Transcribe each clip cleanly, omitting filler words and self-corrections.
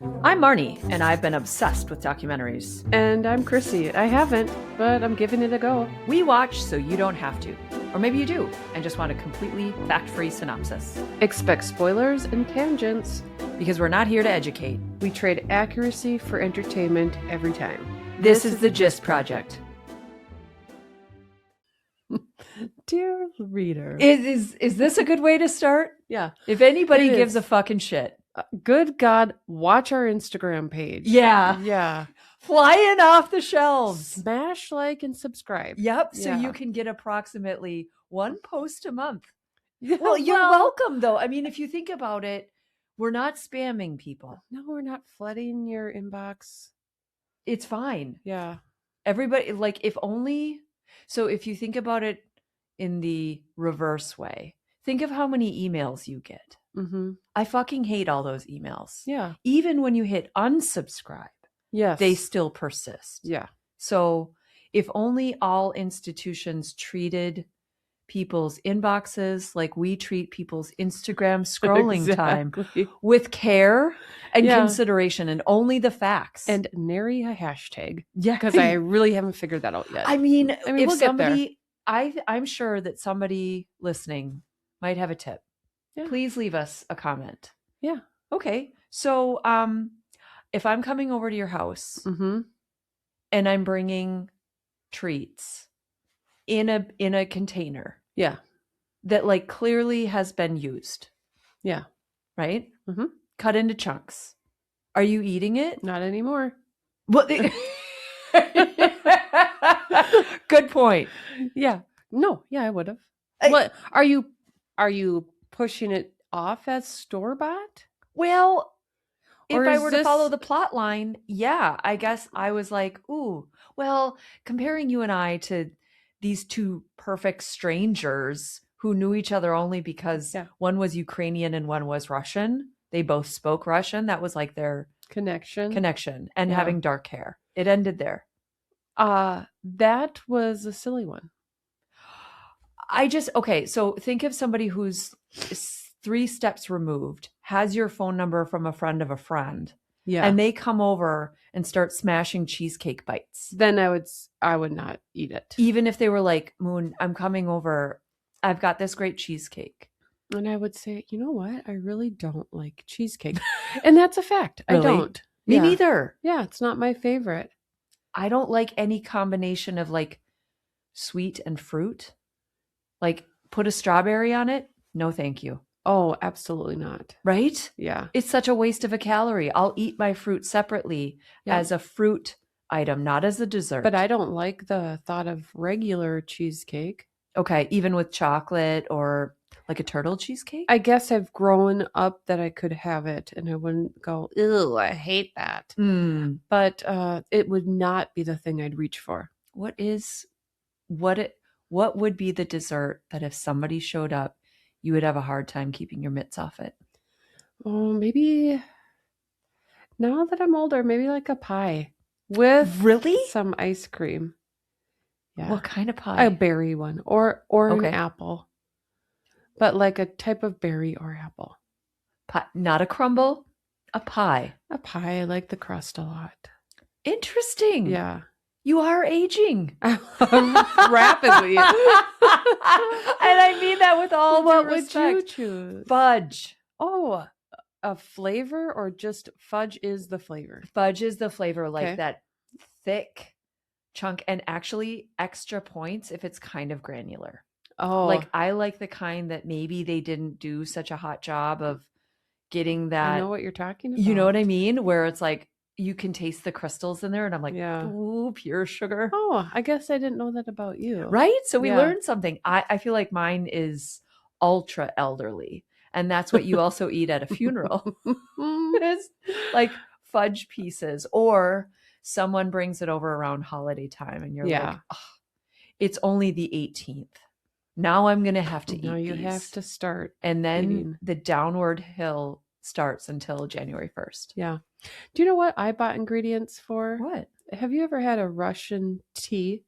I'm Marnie, and I've been obsessed with documentaries. And I'm Chrissy. I haven't, but I'm giving it a go. We watch so you don't have to. Or maybe you do, and just want a completely fact-free synopsis. Expect spoilers and tangents. Because we're not here to educate. We trade accuracy for entertainment every time. This is the Gist Project. Dear reader. Is this a good way to start? Yeah. If anybody It gives is. a fucking shit. Good God, watch our Instagram page. Yeah. Yeah. Flying off the shelves. Smash like and subscribe. Yep. So Yeah. you can get approximately one post a month. Yeah, Well, you're welcome, though. I mean, if you think about it, we're not spamming people. No, we're not flooding your inbox. It's fine. Yeah. Everybody, like, if only. So if you think about it in the reverse way, think of how many emails you get. Mm-hmm. I fucking hate all those emails. Yeah. Even when you hit unsubscribe, Yes. they still persist. Yeah. So if only all institutions treated people's inboxes like we treat people's Instagram scrolling time, with care and consideration, and only the facts. And nary a hashtag. Yeah. Because I really haven't figured that out yet. I mean, if we'll somebody, I'm sure that somebody listening might have a tip. Yeah. Please leave us a comment. Yeah. Okay. So if I'm coming over to your house Mm-hmm. and I'm bringing treats in a container. Yeah. That like clearly has been used. Yeah. Right? Mm-hmm. Cut into chunks. Are you eating it? Not anymore. Well, good point. Yeah. No. Yeah, I would have. I- What are you pushing it off as store-bought? Well, if Or I is were to follow this- the plot line, yeah, I guess I was like, ooh, well, comparing you and I to these two perfect strangers who knew each other only because one was Ukrainian and one was Russian. They both spoke Russian. That was like their connection and having dark hair. It ended there. That was a silly one. Okay, so think of somebody who's 3 steps removed, has your phone number from a friend of a friend. Yeah. And they come over and start smashing cheesecake bites. Then I would not eat it. Even if they were like, Moon, I'm coming over. I've got this great cheesecake. And I would say, you know what? I really don't like cheesecake. And that's a fact. Really? I don't. Me neither. Yeah, it's not my favorite. I don't like any combination of like sweet and fruit. Like put a strawberry on it. No, thank you. Oh, absolutely not. Right? Yeah. It's such a waste of a calorie. I'll eat my fruit separately as a fruit item, not as a dessert. But I don't like the thought of regular cheesecake. Okay, even with chocolate or like a turtle cheesecake? I guess I've grown up that I could have it and I wouldn't go, ew, I hate that. But it would not be the thing I'd reach for. What would be the dessert that if somebody showed up, you would have a hard time keeping your mitts off it? Oh, maybe now that I'm older, maybe like a pie with some ice cream. Yeah. What kind of pie? A berry one or an apple. But like a type of berry or apple. Pie, not a crumble, a pie. A pie. I like the crust a lot. Interesting. Yeah. You are aging. Rapidly. And I mean that with all what due respect. Would you choose? Fudge. Oh, a flavor or just fudge is the flavor? Fudge is the flavor, like that thick chunk, and actually extra points if it's kind of granular. Oh. Like I like the kind that maybe they didn't do such a hot job of getting that. I know what you're talking about. You know what I mean? Where it's like you can taste the crystals in there, and I'm like, ooh, pure sugar. Oh, I guess I didn't know that about you. Right? So we learned something. I feel like mine is ultra elderly, and that's what you also eat at a funeral. It's like fudge pieces, or someone brings it over around holiday time, and you're like, oh, it's only the 18th. Now I'm going to have to eat Now you these. have to start. And then the downward hill starts until January 1st. Yeah. Do you know what I bought ingredients for? What? Have you ever had a Russian tea?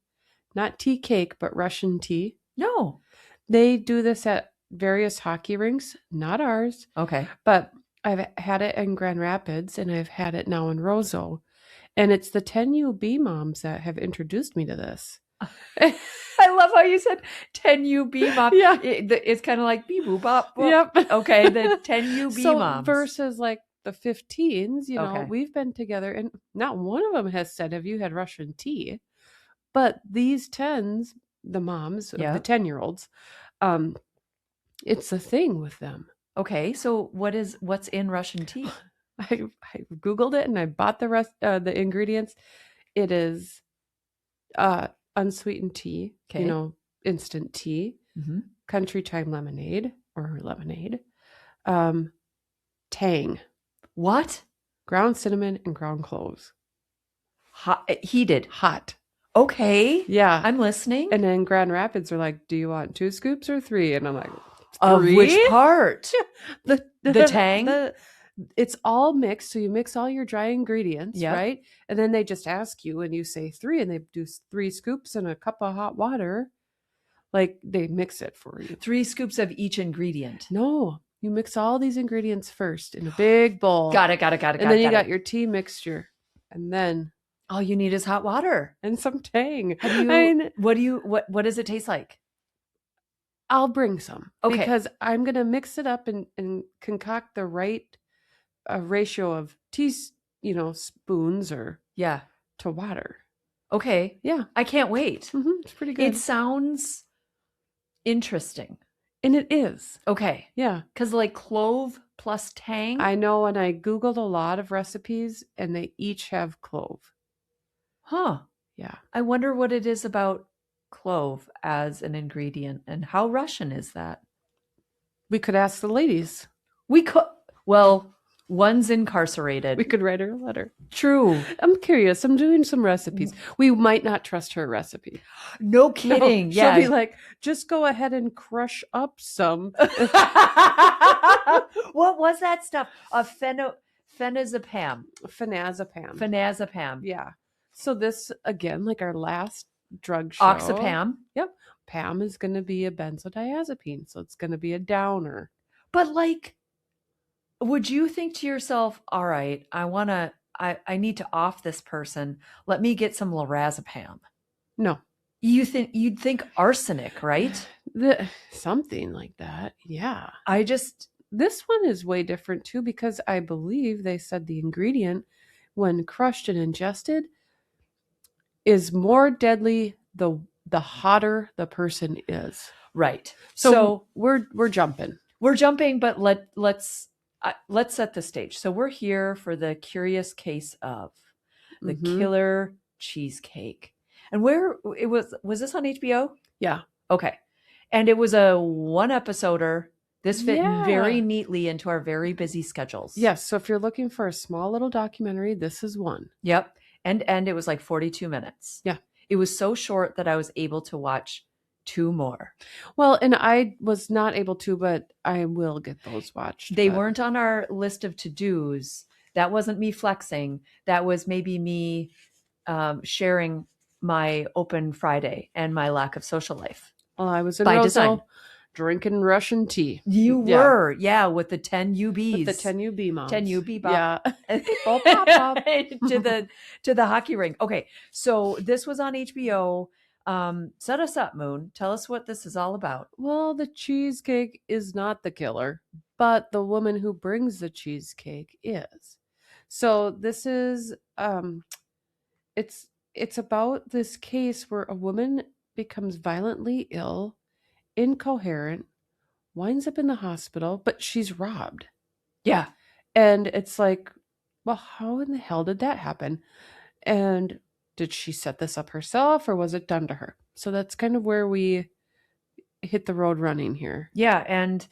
Not tea cake, but Russian tea? No. They do this at various hockey rinks, not ours. Okay. But I've had it in Grand Rapids and I've had it now in Roseau. And it's the 10UB moms that have introduced me to this. I love how you said 10UB mom. Yeah. It's kind of like bee-boo-bop. Yep. Okay, the 10UB So moms. versus like the 15s, you know, Okay. we've been together and not one of them has said, have you had Russian tea? But these 10s, the moms of Yeah. the 10-year-olds, it's a thing with them. Okay, so what's in Russian tea? I Googled it and I bought the ingredients. It is unsweetened tea, Okay. you know, instant tea, Mm-hmm. country time lemonade or lemonade, tang, What? ground cinnamon, and ground cloves. Hot, heated. Hot. Okay. Yeah. I'm listening. And then Grand Rapids are like, do you want 2 scoops or 3? And I'm like, 3? Of which part? the tang? It's all mixed. So you mix all your dry ingredients, Yep. right? And then they just ask you and you say 3 and they do 3 scoops in a cup of hot water. Like they mix it for you. 3 scoops of each ingredient. No, you mix all these ingredients first in a big bowl. Got it. And then you got your tea mixture. And then all you need is hot water and some tang. What does it taste like? I'll bring some. Okay. Because I'm going to mix it up and concoct the right ratio of spoons or to water. Okay. Yeah. I can't wait. Mm-hmm. It's pretty good. It sounds interesting. And it is. Okay. Yeah. Because like clove plus tang. I know, and I Googled a lot of recipes and they each have clove. Huh. Yeah. I wonder what it is about clove as an ingredient and how Russian is that? We could ask the ladies. We could. Well, one's incarcerated. We could write her a letter. True. I'm curious. I'm doing some recipes. We might not trust her recipe. No kidding. No, Yeah. She'll be like, just go ahead and crush up some. What was that stuff? Phenazepam. Phenazepam. Yeah. So this, again, like our last drug show. Oxapam. Yep. Pam is going to be a benzodiazepine. So it's going to be a downer. But like, would you think to yourself, all right, I need to off this person. Let me get some lorazepam. No. You'd think arsenic, right? Something like that. Yeah. This one is way different too, because I believe they said the ingredient, when crushed and ingested, is more deadly the hotter the person is. Right. So we're jumping. We're jumping, but let's set the stage. So we're here for the curious case of the killer cheesecake. And where it was this on HBO? Yeah. Okay. And it was a 1-episoder. This fit very neatly into our very busy schedules. Yes. So if you're looking for a small little documentary, this is one. Yep. And it was like 42 minutes. Yeah. It was so short that I was able to watch 2 more. Well, and I was not able to, but I will get those watched. They weren't on our list of to-dos. That wasn't me flexing. That was maybe me sharing my open Friday and my lack of social life. Well, I was in by Roseau design. Drinking Russian tea. You were, with the 10 UBs. With the 10 UB moms. 10 UB bop. Yeah. Bop, bop, bop. to the hockey ring. Okay, so this was on HBO. Set us up, Moon. Tell us what this is all about. Well, the cheesecake is not the killer, but the woman who brings the cheesecake is. So this is it's about this case where a woman becomes violently ill, incoherent, winds up in the hospital, but she's robbed. Yeah. And it's like, well, how in the hell did that happen? And did she set this up herself or was it done to her? So that's kind of where we hit the road running here. Yeah. And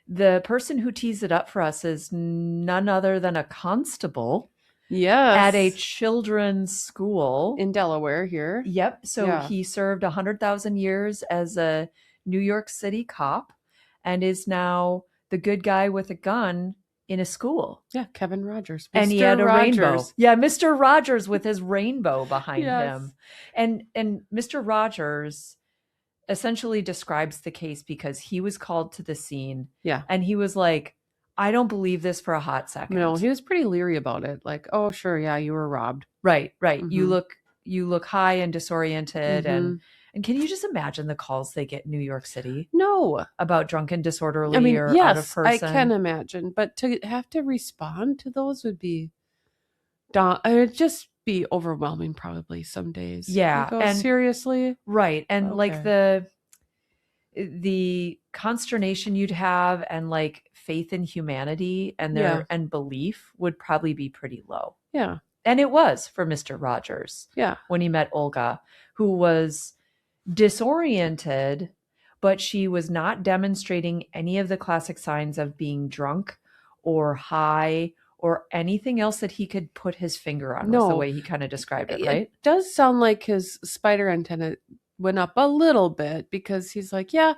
the person who tees it up for us is none other than a constable. Yes. At a children's school. In Delaware here. Yep. So he served 100,000 years as a New York City cop and is now the good guy with a gun in a school. Yeah, Kevin Rogers. Mr. And he had a rainbow. Yeah, Mr. Rogers with his rainbow behind him. And Mr. Rogers essentially describes the case because he was called to the scene. Yeah. And he was like, I don't believe this for a hot second. No, he was pretty leery about it. Like, oh, sure, yeah, you were robbed. Right. Mhm. You look high and disoriented, Mhm. and can you just imagine the calls they get in New York City No. about drunken, I disorderly, mean, or out of yes, I person? can imagine, but to have to respond to those would be it'd just be overwhelming probably some days. Yeah, Like, oh, and seriously? right, and like Okay. the consternation you'd have, and like faith in humanity and Yeah. belief would probably be pretty low. Yeah. And it was for Mr. Rogers Yeah. when he met Olga, who was disoriented, but she was not demonstrating any of the classic signs of being drunk or high or anything else that he could put his finger on, was the No. way he kind of described it, It right? does sound like his spider antenna went up a little bit because he's like, yeah,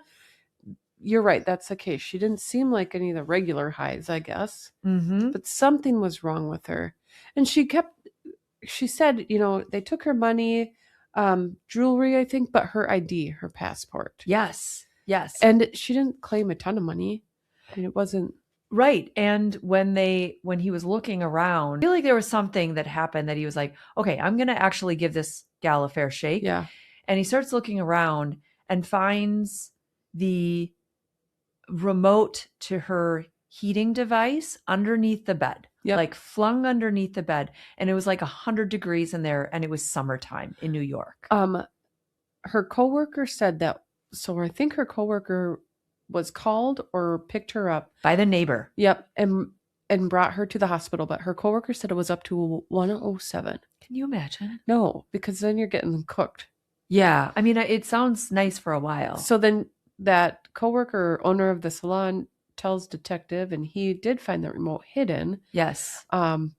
you're right. That's the case. She didn't seem like any of the regular highs, I guess, Mm-hmm. but something was wrong with her. And she said, they took her money, jewelry, I think, but her ID, her passport. Yes. And she didn't claim a ton of money. I mean, it wasn't. Right. And when he was looking around, I feel like there was something that happened that he was like, okay, I'm going to actually give this gal a fair shake. Yeah. And he starts looking around and finds the remote to her heating device underneath the bed, Yep. like flung underneath the bed. And it was like 100 degrees in there, and it was summertime in New York. Her coworker said that. So I think her coworker was called or picked her up by the neighbor. Yep. And brought her to the hospital, but her coworker said it was up to 107. Can you imagine? No, because then you're getting cooked. Yeah. I mean, it sounds nice for a while. So then that coworker, owner of the salon, tells detective, and he did find the remote hidden. Yes. And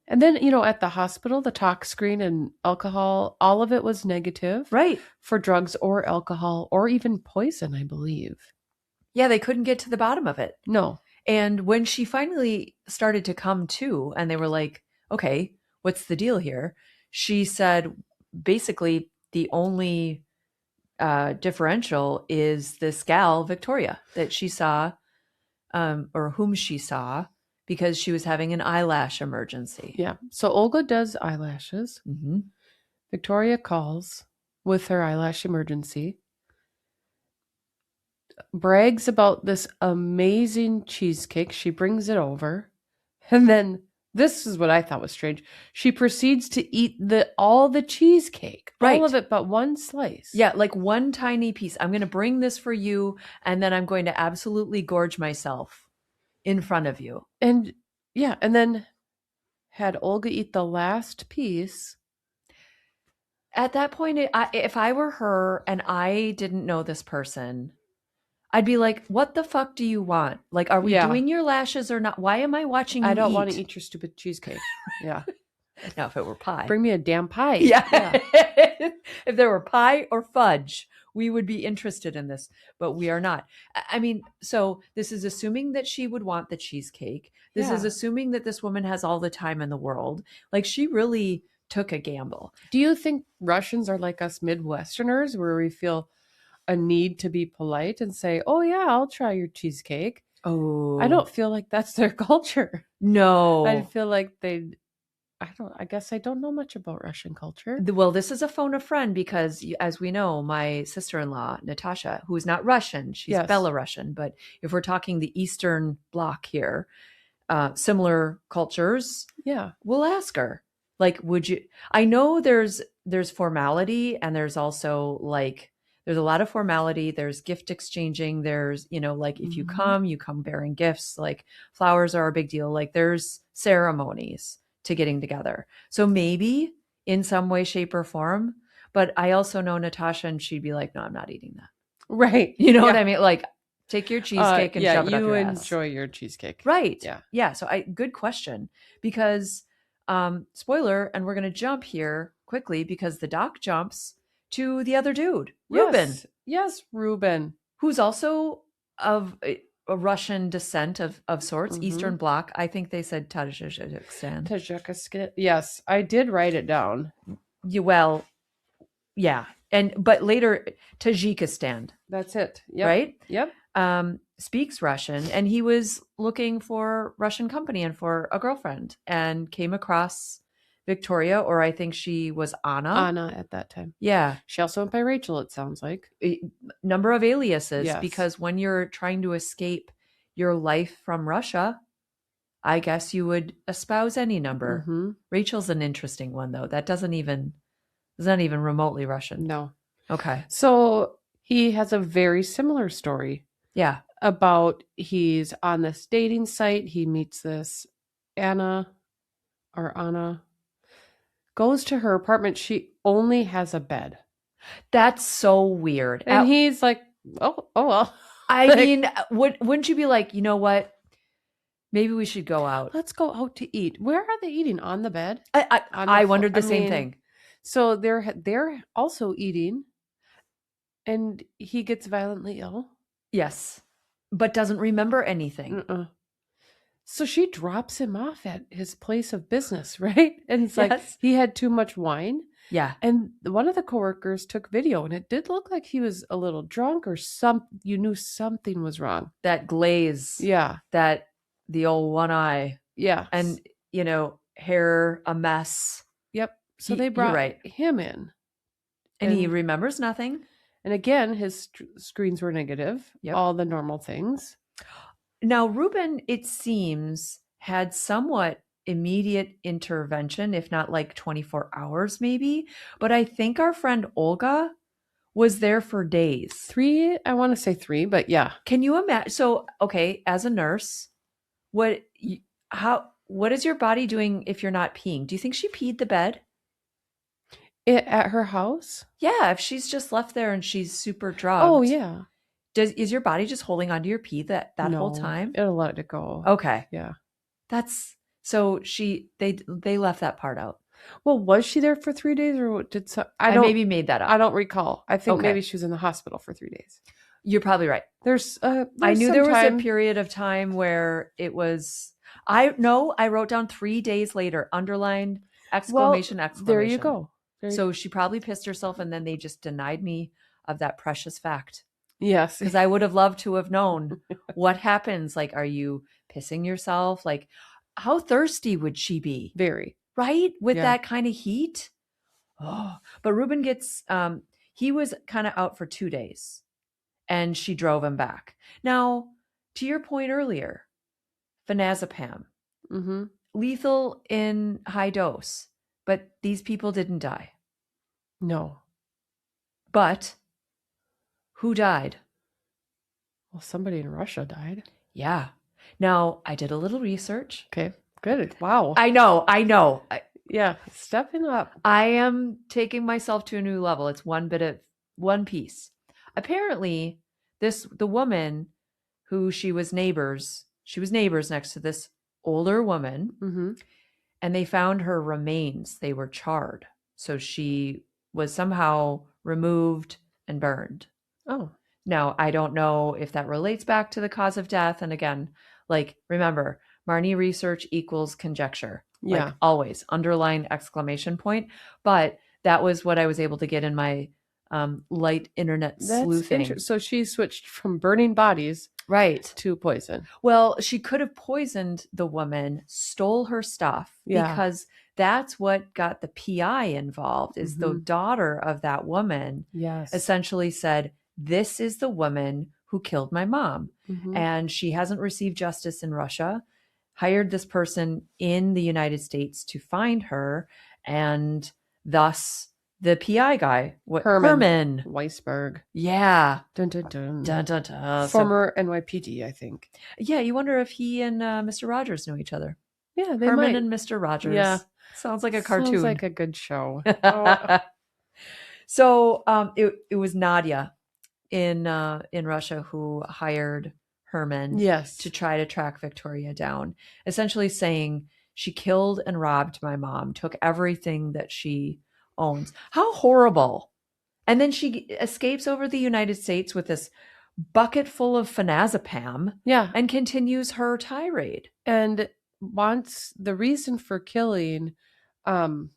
then, at the hospital, the tox screen and alcohol, all of it was negative. Right. For drugs or alcohol or even poison, I believe. Yeah, they couldn't get to the bottom of it. No. And when she finally started to come to, and they were like, okay, what's the deal here? She said, basically, the only differential is this gal, Victoria, that she saw, or whom she saw, because she was having an eyelash emergency. Yeah. So Olga does eyelashes. Mm-hmm. Victoria calls with her eyelash emergency, brags about this amazing cheesecake. She brings it over. And then this is what I thought was strange. She proceeds to eat all the cheesecake. Right. All of it but one slice. Yeah, like one tiny piece. I'm going to bring this for you, and then I'm going to absolutely gorge myself in front of you. And yeah, and then had Olga eat the last piece. At that point, if I were her and I didn't know this person, I'd be like, what the fuck do you want? Like, are we doing your lashes or not? Why am I watching you I don't eat? want to eat your stupid cheesecake. Yeah. Now, if it were pie. Bring me a damn pie. Yeah. If there were pie or fudge, we would be interested in this, but we are not. I mean, so this is assuming that she would want the cheesecake. This is assuming that this woman has all the time in the world. Like, she really took a gamble. Do you think Russians are like us Midwesterners, where we feel a need to be polite and say, oh yeah, I'll try your cheesecake? Oh, I don't feel like that's their culture. No. I feel like I guess I don't know much about Russian culture. Well, this is a phone a friend because, as we know, my sister-in-law, Natasha, who is not Russian, she's Belarusian, but if we're talking the Eastern Bloc here, similar cultures, we'll ask her. Like, would you? I know there's formality, and there's also like, there's a lot of formality. There's gift exchanging. There's, like, if you come bearing gifts. Like, flowers are a big deal. Like, there's ceremonies to getting together. So maybe in some way, shape, or form. But I also know Natasha, and she'd be like, no, I'm not eating that. Right. You know what I mean? Like, take your cheesecake and shove it up your ass. You enjoy your cheesecake. Right. Yeah. So good question. Because, spoiler, and we're going to jump here quickly because the doc jumps to the other dude, Ruben. Yes, Ruben. Who's also of a Russian descent of sorts, Eastern Bloc. I think they said Tajikistan. Tajikistan. Yes, I did write it down. Well, yeah. But later, Tajikistan. That's it. Yep. Right? Yep. speaks Russian, and he was looking for Russian company and for a girlfriend, and came across Victoria, or I think she was Anna. Anna at that time. Yeah, She also went by Rachel, it sounds like. a number of aliases, Yes. because when you're trying to escape your life from Russia, I guess you would espouse any number. Mm-hmm. Rachel's an interesting one, though. That doesn't even is not even remotely Russian. No. Okay. So he has a very similar story Yeah. about he's on this dating site. He meets this Anna, goes to her apartment. She only has a bed. That's so weird. And he's like, oh well. I Like, mean, wouldn't you be like, you know what? Maybe we should go out. let's go out to eat. Where are they eating? On the bed? I wondered the same thing. So they're also eating, and he gets violently ill. Yes, but doesn't remember anything. So she drops him off at his place of business, right? And it's like Yes. he had too much wine. Yeah. And one of the coworkers took video, and it did look like he was a little drunk, or you knew something was wrong. That glaze. Yeah. The old one eye. Yeah. And, hair a mess. Yep. So they You're brought right. him in. And he remembers nothing. And again, his screens were negative. Yep. All the normal things. Now, Ruben, it seems, had somewhat immediate intervention, if not like 24 hours maybe. But I think our friend Olga was there for days. I want to say 3, but yeah. Can you imagine? So, okay, as a nurse, what is your body doing if you're not peeing? Do you think she peed the bed? At her house? Yeah, if she's just left there and she's super drugged. Oh, yeah. Is your body just holding onto your pee that whole time? It'll let it go. Okay. Yeah. So they left that part out. Well, was she there for 3 days, or did I maybe made that up. I don't recall. I think Okay. maybe she was in the hospital for 3 days. You're probably right. I knew there was a period of time where it was. I wrote down 3 days later, underlined exclamation. There you go. So she probably pissed herself, and then they just denied me of that precious fact. Yes. Because I would have loved to have known what happens. Like, are you pissing yourself? Like, how thirsty would she be? Very. Right? With that kind of heat? Oh, but Ruben gets, he was kind of out for 2 days, and she drove him back. Now, to your point earlier, phenazepam, Mm-hmm. lethal in high dose, but these people didn't die. No. But who died? Well, somebody in Russia died. Yeah. Now, I did a little research. Okay, good. Wow. I know. Yeah, stepping up. I am taking myself to a new level. It's one piece. Apparently, the woman who she was neighbors next to this older woman, Mm-hmm. and they found her remains. They were charred. So she was somehow removed and burned. Oh. Now, I don't know if that relates back to the cause of death. And again, like, remember, Marnie research equals conjecture. Yeah. Like, always, underline exclamation point. But that was what I was able to get in my light internet sleuthing. So she switched from burning bodies right to poison. Well, she could have poisoned the woman, stole her stuff, because that's what got the PI involved, is the daughter of that woman. Yes. Essentially said, this is the woman who killed my mom. Mm-hmm. And she hasn't received justice in Russia, hired this person in the United States to find her. And thus the PI guy, Herman Weisberg. Yeah. Dun, dun, dun. Dun, dun, dun. Former NYPD, I think. Yeah. You wonder if he and Mr. Rogers know each other. Yeah. They Herman might. and Mr. Rogers. Yeah. Sounds like a cartoon. Sounds like a good show. So it was Nadia in Russia who hired Herman to try to track Victoria down, essentially saying she killed and robbed my mom, took everything that she owns. How horrible. And then she escapes over the United States with this bucket full of phenazepam and continues her tirade. And wants the reason for killing, why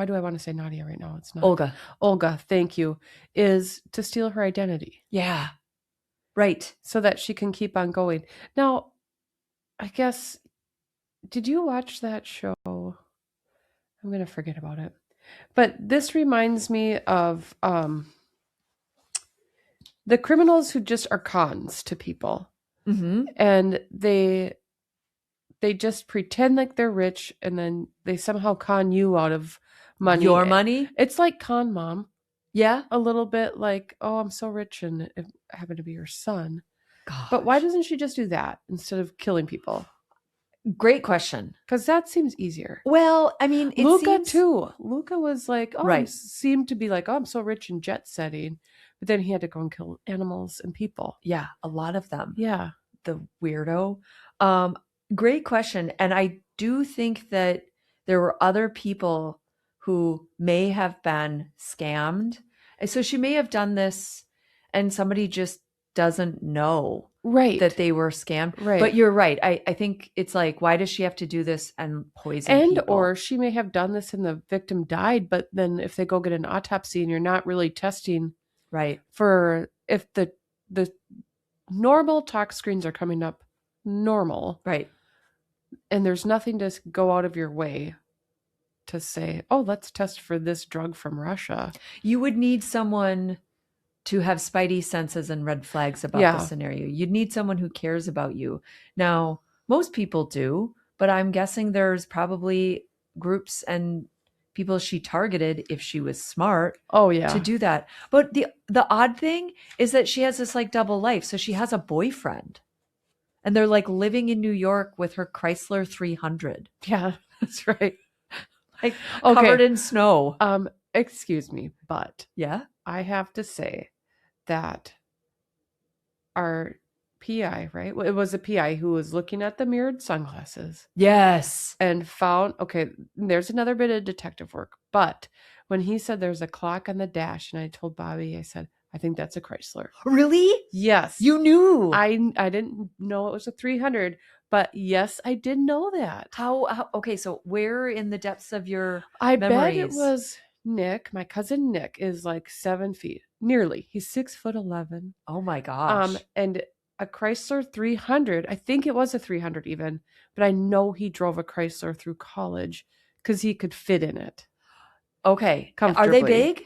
do I want to say Nadia right now? It's not Olga. Olga, thank you, is to steal her identity. Yeah. Right. so that she can keep on going. Now, I guess, did you watch that show? I'm going to forget about it. But this reminds me of the criminals who just are cons to people. Mm-hmm. And they just pretend like they're rich, and then they somehow con you out of money. Your money? It's like Con Mom. Yeah. A little bit like, oh, I'm so rich, and it happened to be your son. Gosh. But why doesn't she just do that instead of killing people? Great question. Because that seems easier. Well, I mean, Luca too. Luca was like, oh, Right. seemed to be like, oh, I'm so rich and jet setting, but then he had to go and kill animals and people. Yeah, a lot of them. Yeah. The weirdo. Great question. And I do think that there were other people who may have been scammed. And so she may have done this and somebody just doesn't know Right. that they were scammed. Right. But you're right. I think it's like, why does she have to do this and poison people? Or she may have done this and the victim died, but then if they go get an autopsy and you're not really testing right for if the normal tox screens are coming up normal. Right. And there's nothing to go out of your way to say, oh, let's test for this drug from Russia. You would need someone to have spidey senses and red flags about the scenario. You'd need someone who cares about you. Now, most people do, but I'm guessing there's probably groups and people she targeted if she was smart. Oh yeah. To do that. But the odd thing is that she has this like double life. So she has a boyfriend. And they're like living in New York with her Chrysler 300. Yeah, that's right. Like covered in snow. Excuse me, but yeah, I have to say that our PI, right? It was a PI who was looking at the mirrored sunglasses. Yes. And found, okay, there's another bit of detective work. But when he said there's a clock on the dash, and I told Bobby, I said, I think that's a Chrysler. Really? Yes. You knew. I didn't know it was a 300, but yes, I did know that. How okay, so where in the depths of your I memories? bet it was Nick. My cousin Nick is like 7 feet. Nearly. He's 6'11". Oh my gosh. And a Chrysler 300. I think it was a 300 even, but I know he drove a Chrysler through college because he could fit in it. Okay. Comfortably. Are they big?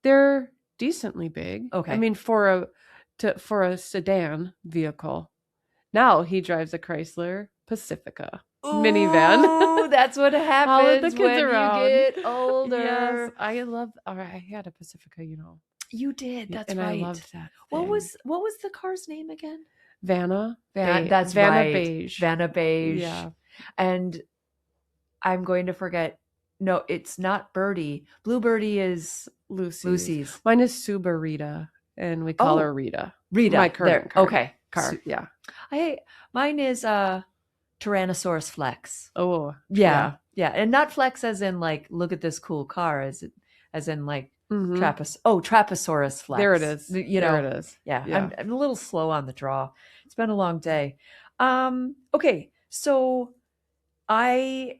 They're decently big. Okay. I mean, for a sedan vehicle. Now he drives a Chrysler Pacifica minivan. Oh, that's what happens the kids when around. you get older. Yes, I had a Pacifica, you know. You did. That's and right. I loved that. What was the car's name again? Vanna. That's Vanna right. Beige. Vanna Beige. Yeah. And I'm going to forget. No, it's not Birdie. Blue Birdie is Lucy's. Mine is Suba Rita, and we call her Rita. Rita. My current car. Okay. Car. Yeah. Mine is Tyrannosaurus Flex. Oh. Yeah. And not Flex as in like, look at this cool car, as in like Traposaurus Flex. There it is. You know, there it is. Yeah. I'm a little slow on the draw. It's been a long day. Okay. So I'm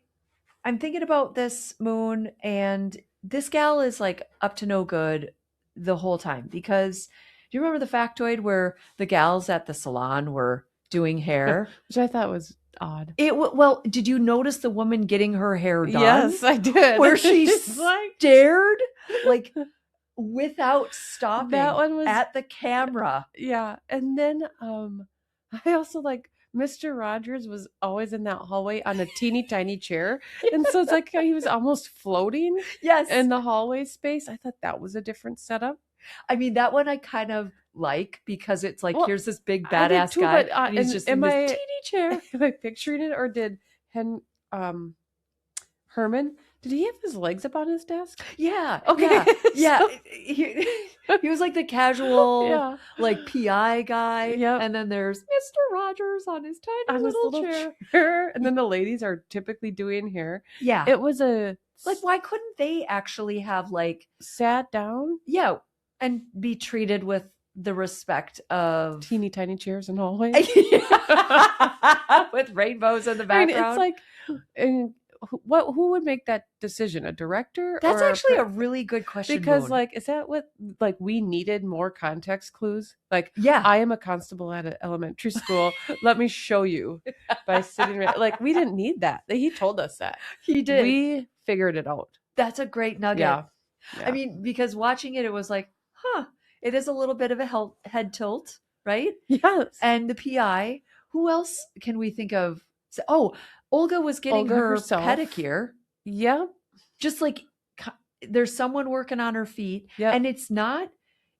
thinking about this moon, and this gal is like up to no good the whole time, because do you remember the factoid where the gals at the salon were doing hair? Which I thought was odd. Well, did you notice the woman getting her hair done? Yes, I did. Where she stared like without stopping that one was at the camera. Yeah. And then I also like Mr. Rogers was always in that hallway on a teeny tiny chair. And so it's like he was almost floating in the hallway space. I thought that was a different setup. I mean, that one I kind of like, because it's like, here's this big badass guy, and he's just in this teeny chair. Am I picturing it, or did Herman, did he have his legs up on his desk? Yeah. Okay. Yeah. He was like the casual, like PI guy. Yeah. And then there's Mr. Rogers on his tiny little chair. And then the ladies are typically doing hair. Yeah. It was like, why couldn't they actually have like sat down? Yeah. And be treated with the respect of teeny tiny chairs in hallways with rainbows in the background. I mean, it's like, and who would make that decision? A director? That's or actually a really good question, because Moon. like, is that what, like, we needed more context clues? Like, Yeah. I am a constable at an elementary school. Let me show you by sitting right. Like, we didn't need that. He told us that. He did. We figured it out. That's a great nugget. Yeah. I mean, because watching it was like, it is a little bit of a head tilt, right? Yes. And the PI, who else can we think of? Oh, Olga was getting Olga her herself. pedicure. Yep. Just like there's someone working on her feet. Yep. And it's not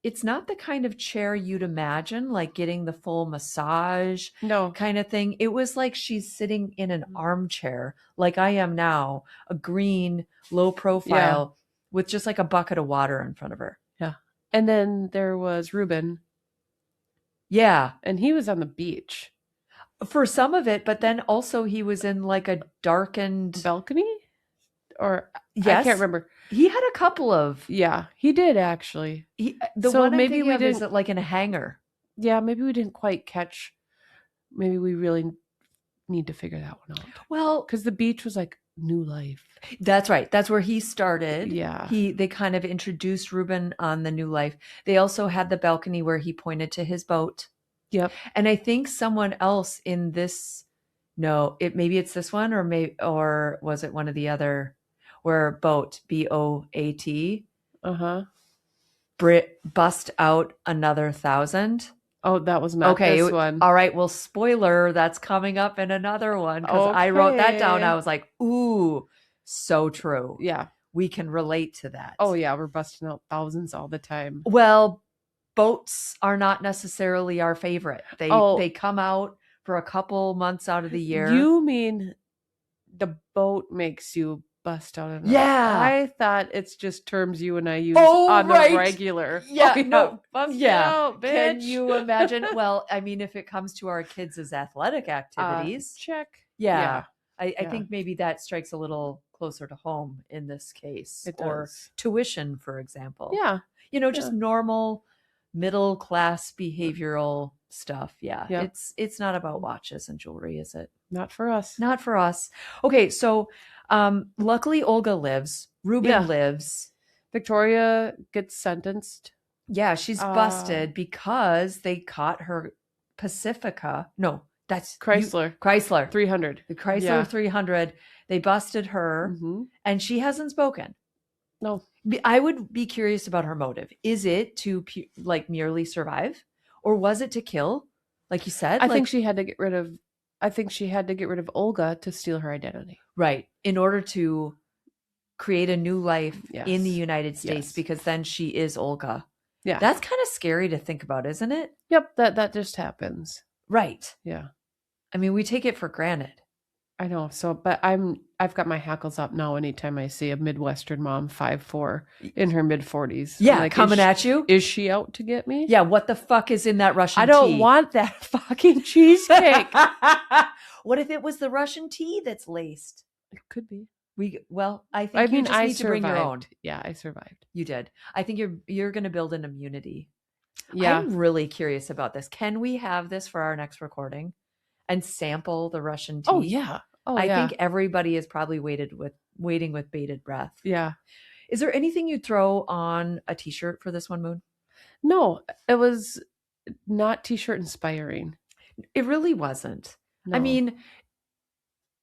the kind of chair you'd imagine, like getting the full massage No. kind of thing. It was like she's sitting in an armchair, like I am now, a green, low profile, with just like a bucket of water in front of her. Yeah. And then there was Ruben. Yeah. And he was on the beach. For some of it, but then also he was in like a darkened balcony? Or yes. I can't remember. He had a couple of. Yeah, he did actually. The so one I'm maybe thinking we of didn't is like in a hangar. Yeah, maybe we didn't quite catch. Maybe we really need to figure that one out. Well, because the beach was like new life. That's right. That's where he started. Yeah. They kind of introduced Ruben on the new life. They also had the balcony where he pointed to his boat. Yep. And I think someone else in this, maybe it's this one, or was it one of the other, where boat, BOAT, bust out another 1,000. Oh, that was not this one. All right. Well, spoiler, that's coming up in another one, because I wrote that down. I was like, ooh, so true. Yeah. We can relate to that. Oh, yeah. We're busting out thousands all the time. Well, boats are not necessarily our favorite. They come out for a couple months out of the year. You mean the boat makes you bust out another? Yeah. I thought it's just terms you and I use on the regular. Yeah. Bust out, bitch. Can you imagine? Well, I mean, if it comes to our kids' athletic activities. Check. Yeah. I think maybe that strikes a little closer to home in this case. It or does. Tuition, for example. Yeah. Just normal middle class behavioral stuff. Yeah. Yep. It's not about watches and jewelry, is it? Not for us. Not for us. Okay, so luckily Olga lives. Ruben lives. Victoria gets sentenced. Yeah, she's busted because they caught her Pacifica. No, that's Chrysler. Chrysler 300. The Chrysler 300. They busted her, and she hasn't spoken. No. I would be curious about her motive. Is it to merely survive, or was it to kill? Like you said, I think she had to get rid of Olga to steal her identity. Right. In order to create a new life Yes. in the United States, Yes. because then she is Olga. Yeah. That's kind of scary to think about, isn't it? Yep. That just happens. Right. Yeah. I mean, we take it for granted. I know. So, but I've got my hackles up now anytime I see a Midwestern mom, 5'4", in her mid-40s. Yeah, like, coming at you. Is she out to get me? Yeah, what the fuck is in that Russian tea? I don't want that fucking cheesecake. What if it was the Russian tea that's laced? It could be. I think you just need to bring your own. Yeah, I survived. You did. I think you're going to build an immunity. Yeah. I'm really curious about this. Can we have this for our next recording and sample the Russian tea? Oh, yeah. I think everybody is probably waiting with bated breath. Yeah. Is there anything you'd throw on a t-shirt for this one, Moon? No, it was not t-shirt inspiring. It really wasn't. No. I mean,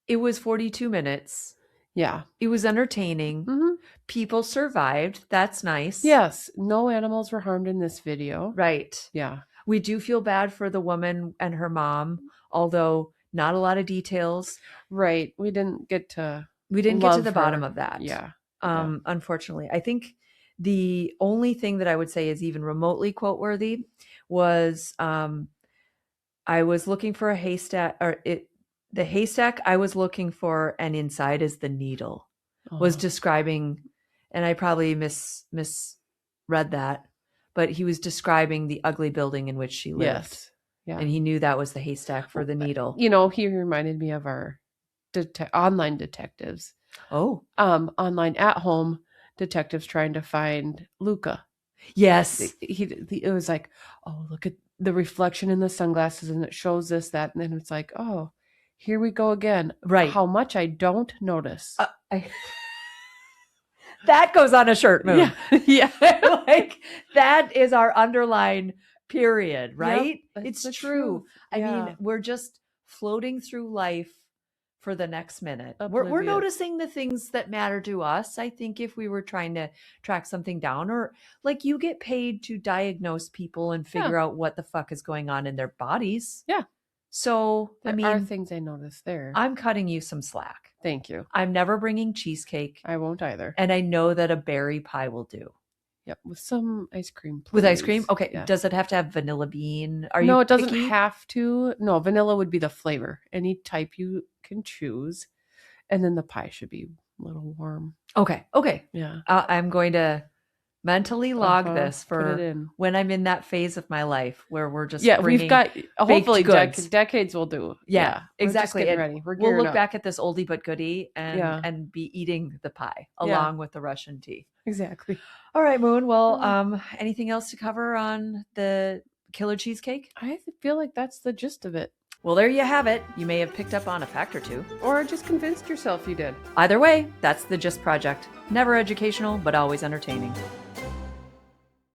it was 42 minutes. Yeah. It was entertaining. Mm-hmm. People survived. That's nice. Yes. No animals were harmed in this video. Right. Yeah. We do feel bad for the woman and her mom, although not a lot of details. Right. We didn't get to the bottom of that. Yeah. Unfortunately. I think the only thing that I would say is even remotely quote worthy was I was looking for a haystack, the haystack I was looking for, and inside is the needle, was describing, and I probably misread that, but he was describing the ugly building in which she lived. Yes. Yeah. And he knew that was the haystack for the needle. He reminded me of our online detectives. Oh. Online at-home detectives trying to find Luca. Yes. It was like, oh, look at the reflection in the sunglasses, and it shows this, that, and then it's like, oh, Here we go again. Right. How much I don't notice. That goes on a shirt, Moon. Yeah. Like that is our underline period, right? Yep, it's that's the true. truth. I Yeah. mean, we're just floating through life for the next minute. We're Oblivious. noticing the things that matter to us. I think if we were trying to track something down, or like you get paid to diagnose people and figure out what the fuck is going on in their bodies. Yeah. So, There I mean, are things I noticed there. I'm cutting you some slack. Thank you. I'm never bringing cheesecake. I won't either. And I know that a berry pie will do. Yep, with some ice cream, please. With ice cream? Okay. Yeah. Does it have to have vanilla bean? Are No, you it doesn't picky? have to. No, vanilla would be the flavor. Any type you can choose. And then the pie should be a little warm. Okay. Yeah. I'm going to mentally log this Put it for in. when I'm in that phase of my life where we're just Yeah, bringing we've got hopefully goods. decades will do. Yeah, We're just exactly. getting And ready. We're we'll gearing look up. back at this oldie but goodie Yeah. and be eating the pie Yeah. along with the Russian tea. Exactly. All right, Moon. Well, anything else to cover on the killer cheesecake? I feel like that's the gist of it. Well, there you have it. You may have picked up on a fact or two. Or just convinced yourself you did. Either way, that's the Gist Project. Never educational, but always entertaining.